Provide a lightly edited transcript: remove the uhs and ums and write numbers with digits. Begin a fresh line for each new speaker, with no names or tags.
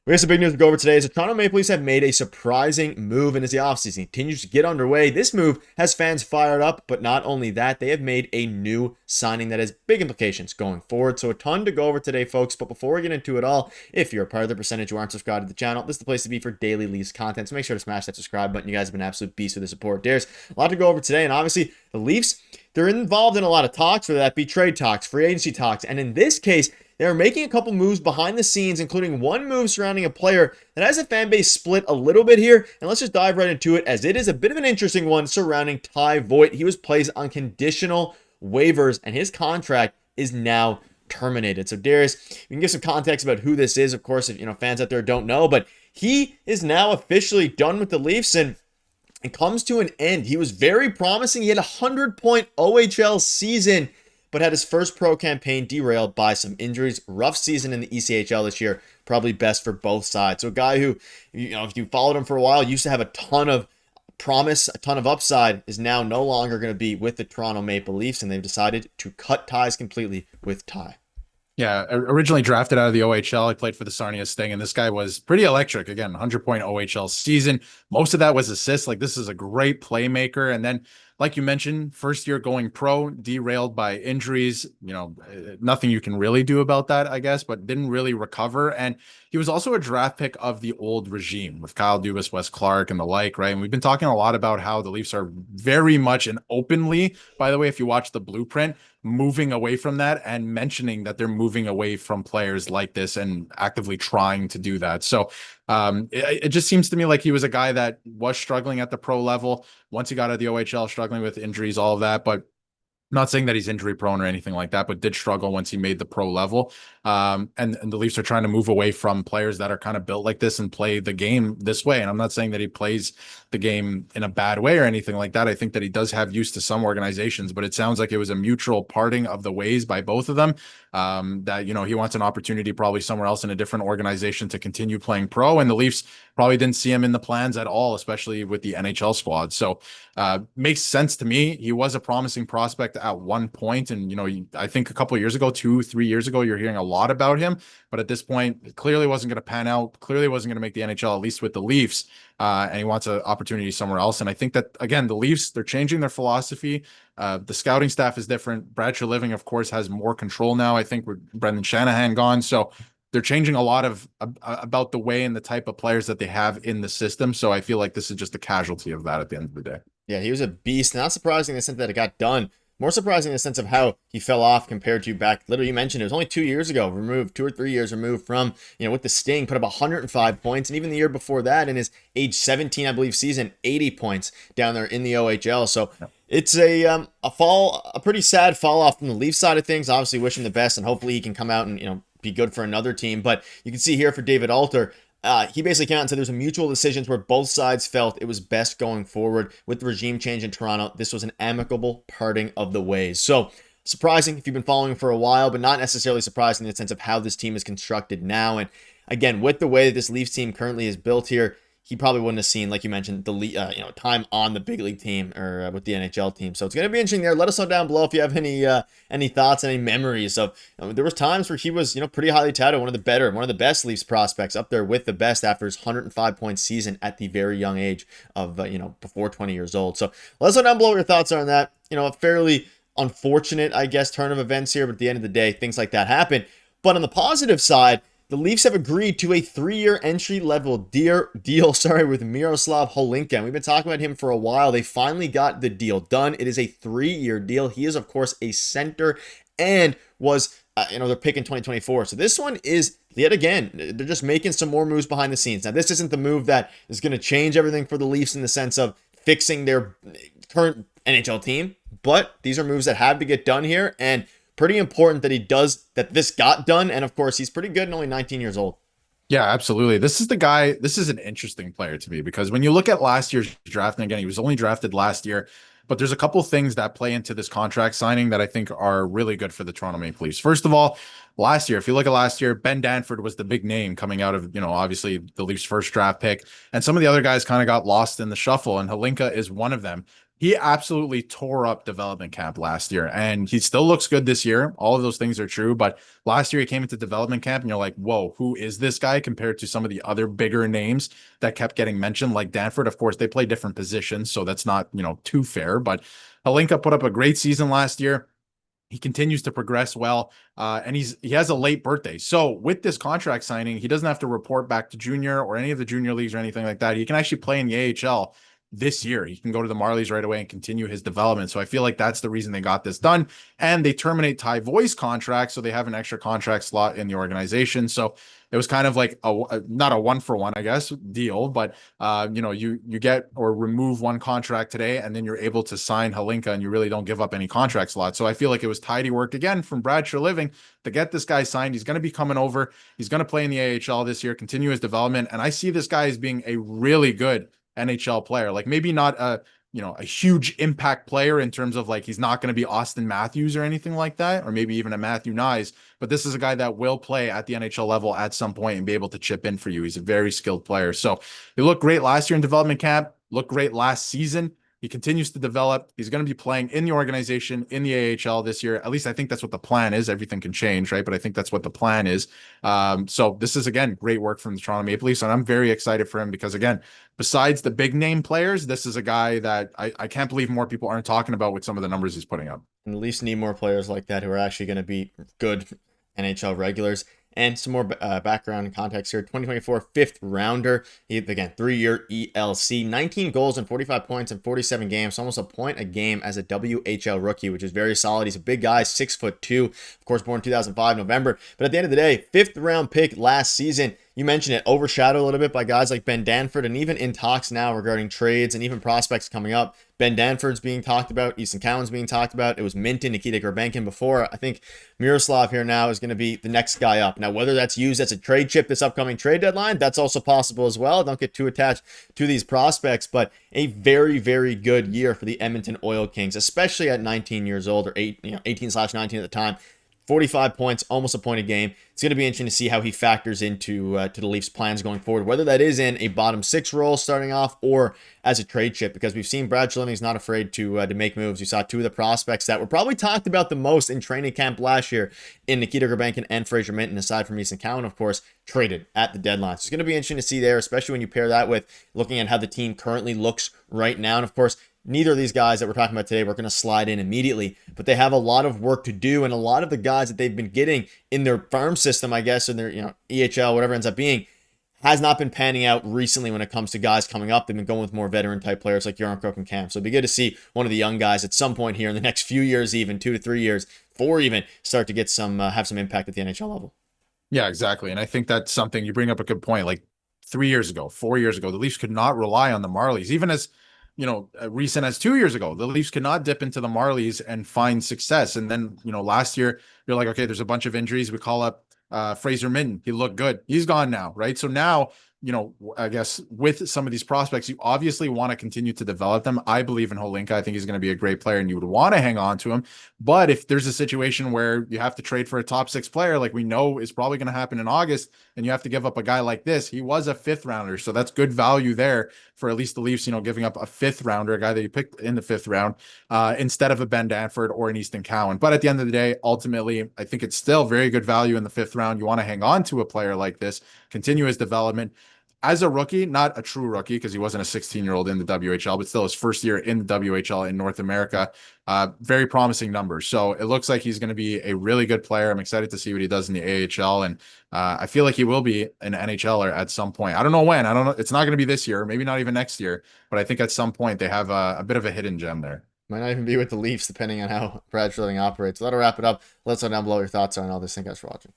We have some big news to go over today as the Toronto Maple Leafs have made a surprising move and as the offseason continues to get underway. This move has fans fired up, but not only that, they have made a new signing that has big implications going forward. So a ton to go over today, folks. But before we get into it all, if you're a part of the percentage who aren't subscribed to the channel, this is the place to be for daily Leafs content. So make sure to smash that subscribe button. You guys have been absolute beasts with the support. There's a lot to go over today. And obviously, the Leafs, they're involved in a lot of talks, whether that be trade talks, free agency talks. And in this case, they're making a couple moves behind the scenes, including one move surrounding a player that has a fan base split a little bit here. And let's just dive right into it, as it is a bit of an interesting one surrounding Ty Voigt. He was placed on conditional waivers, and his contract is now terminated. So Darius, you can give some context about who this is, of course, if fans out there don't know, but he is now officially done with the Leafs, and it comes to an end. He was very promising. He had a 100-point OHL season, but had his first pro campaign derailed by some injuries. Rough season in the ECHL this year, probably best for both sides. So a guy who, if you followed him for a while, used to have a ton of promise, a ton of upside, is now no longer going to be with the Toronto Maple Leafs, and they've decided to cut ties completely with Ty.
Yeah, originally drafted out of the OHL. He played for the Sarnia Sting, and this guy was pretty electric. Again, 100-point OHL season. Most of that was assists. Like, this is a great playmaker. And then, like you mentioned, first year going pro, derailed by injuries. Nothing you can really do about that, I guess, but didn't really recover. And he was also a draft pick of the old regime with Kyle Dubas, Wes Clark, and the like, right? And we've been talking a lot about how the Leafs are very much and openly, by the way, if you watch the blueprint, moving away from that and mentioning that they're moving away from players like this and actively trying to do that. So it just seems to me like he was a guy that was struggling at the pro level. Once he got out of the OHL, struggling with injuries, all of that, but not saying that he's injury prone or anything like that, but did struggle once he made the pro level. And the Leafs are trying to move away from players that are kind of built like this and play the game this way. And I'm not saying that he plays the game in a bad way or anything like that. I think that he does have use to some organizations, but it sounds like it was a mutual parting of the ways by both of them. That, he wants an opportunity probably somewhere else in a different organization to continue playing pro. And the Leafs probably didn't see him in the plans at all, especially with the NHL squad. So makes sense to me. He was a promising prospect at one point. And, I think a couple of years ago, 2-3 years ago, you're hearing a lot about him. But at this point, it clearly wasn't going to pan out, clearly wasn't going to make the NHL, at least with the Leafs. And he wants an opportunity somewhere else. And I think that, again, the Leafs, they're changing their philosophy. The scouting staff is different. Brad Treliving, of course, has more control now, I think, with Brendan Shanahan gone. So they're changing a lot about the way and the type of players that they have in the system. So I feel like this is just a casualty of that at the end of the day.
Yeah, he was a beast. Not surprising in the sense that it got done. More surprising in the sense of how he fell off compared to back, literally you mentioned it was only 2 years ago, 2 or 3 years removed from, with the Sting, put up 105 points. And even the year before that, in his age 17, I believe, season, 80 points down there in the OHL. So it's a pretty sad fall off from the Leafs side of things. Obviously wish him the best, and hopefully he can come out and, be good for another team. But you can see here for David Alter, he basically came out and said there's a mutual decisions where both sides felt it was best going forward with the regime change in Toronto. This was an amicable parting of the ways. So surprising if you've been following for a while, but not necessarily surprising in the sense of how this team is constructed now. And again, with the way that this Leafs team currently is built here, he probably wouldn't have seen, like you mentioned, the time on the big league team or with the NHL team. So it's going to be interesting there. Let us know down below if you have any thoughts, any memories of. There was times where he was pretty highly touted, one of the best Leafs prospects, up there with the best after his 105-point season at the very young age of before 20 years old. So let us know down below what your thoughts are on that. A fairly
unfortunate, I guess, turn of events here, but at the end of the day, things like that happen. But on the positive side, the Leafs have agreed to a 3-year entry-level deal with Miroslav Holinka. And we've been talking about him for a while. They finally got the deal done. It is a 3-year deal. He is, of course, a center and was, their pick in 2024. So this one is, yet again, they're just making some more moves behind the scenes. Now, this isn't the move that is going to change everything for the Leafs in the sense of fixing their current NHL team, but these are moves that have to get done here, and pretty important that this got done. And of course, he's pretty good and only 19 years old.
Yeah, absolutely. This is an interesting player to me because when you look at last year's draft, and again, he was only drafted last year, but there's a couple things that play into this contract signing that I think are really good for the Toronto Maple Leafs. First of all, last year, if you look at last year, Ben Danford was the big name coming out of, obviously the Leafs' first draft pick, and some of the other guys kind of got lost in the shuffle, and Holinka is one of them.
He absolutely tore up development camp last year, and he still looks good this year. All of those things are true, but last year he came into development camp, and you're like, whoa, who is this guy compared to some of the other bigger names that kept getting mentioned, like Danford? Of course, they play different positions, so that's not, too fair, but Holinka put up a great season last year. He continues to progress well, and he has a late birthday. So with this contract signing, he doesn't have to report back to junior or any of the junior leagues or anything like that. He can actually play in the AHL this year. He can go to the Marlies right away and continue his development. So I feel like that's the reason they got this done. And they terminate Ty Voi's contract, so they have an extra contract slot in the organization. So it was kind of like not a 1-for-1, I guess, deal, but you get or remove one contract today, and then you're able to sign Holinka, and you really don't give up any contract slots. So I feel like it was tidy work again from Brad Living to get this guy signed. He's going to be coming over. He's going to play in the AHL this year, continue his development, and I see this guy as being a really good NHL player. Like maybe not a huge impact player in terms of like he's not going to be Austin Matthews or anything like that, or maybe even a Matthew Nyes, but this is a guy that will play at the NHL level at some point and be able to chip in for you. He's a very skilled player. So he looked great last year in development camp, looked great last season. He continues to develop. He's going to be playing in the organization in the AHL this year. At least I think that's what the plan is. Everything can change, right? But I think that's what the plan is. So this is, again, great work from the Toronto Maple Leafs. And I'm very excited for him because, again, besides the big name players, this is a guy that I can't believe more people aren't talking about with some of the numbers he's putting up.
And the Leafs need more players like that who are actually going to be good NHL regulars. And some more background and context here. 2024 fifth rounder. He, again, 3-year ELC. 19 goals and 45 points in 47 games. Almost a point a game as a WHL rookie, which is very solid. He's a big guy, 6'2". Of course, born 2005 November. But at the end of the day, fifth round pick last season. You mentioned it, overshadowed a little bit by guys like Ben Danford, and even in talks now regarding trades and even prospects coming up. Ben Danford's being talked about. Easton Cowan's being talked about. It was Minton, Nikita Gurbankin before. I think Miroslav here now is going to be the next guy up. Now, whether that's used as a trade chip this upcoming trade deadline, that's also possible as well. Don't get too attached to these prospects, but a very, very good year for the Edmonton Oil Kings, especially at 19 years old, or 18/19 at the time. 45 points, almost a point a game. It's going to be interesting to see how he factors into to the Leafs' plans going forward, whether that is in a bottom six role starting off or as a trade chip, because we've seen Brad Living's not afraid to make moves. You saw two of the prospects that were probably talked about the most in training camp last year in Nikita Gurbankin and Fraser Minton, aside from Easton Cowan, of course, traded at the deadline. So it's going to be interesting to see there, especially when you pair that with looking at how the team currently looks right now. And of course, neither of these guys that we're talking about today were going to slide in immediately, but they have a lot of work to do, and a lot of the guys that they've been getting in their farm system, I guess, in their EHL, whatever it ends up being, has not been panning out recently when it comes to guys coming up. They've been going with more veteran type players like Joran Cook and Cam. So it'd be good to see one of the young guys at some point here in the next few years, even 2 to 3 years, 4 even, start to get some have some impact at the NHL level.
Yeah, exactly. And I think that's something you bring up a good point. Like 3 years ago, 4 years ago, the Leafs could not rely on the Marlies, even as recent as 2 years ago. The Leafs could not dip into the Marlies and find success. And then, last year, you're like, okay, there's a bunch of injuries. We call up Fraser Minton. He looked good. He's gone now, right? So now, I guess with some of these prospects, you obviously want to continue to develop them. I believe in Holinka. I think he's going to be a great player, and you would want to hang on to him. But if there's a situation where you have to trade for a top 6 player, like we know is probably going to happen in August, and you have to give up a guy like this, he was a 5th rounder. So that's good value there for at least the Leafs, giving up a 5th rounder, a guy that you picked in the 5th round, instead of a Ben Danford or an Easton Cowan. But at the end of the day, ultimately, I think it's still very good value in the 5th round. You want to hang on to a player like this, continue his development. As a rookie, not a true rookie because he wasn't a 16-year-old in the WHL, but still his first year in the WHL in North America. Very promising numbers. So it looks like he's going to be a really good player. I'm excited to see what he does in the AHL, and I feel like he will be an NHLer at some point. I don't know when. I don't know. It's not going to be this year, maybe not even next year, but I think at some point they have a bit of a hidden gem there.
Might not even be with the Leafs, depending on how Brad Living operates. So that'll wrap it up. Let us know down below your thoughts on all this. Thank you guys for watching.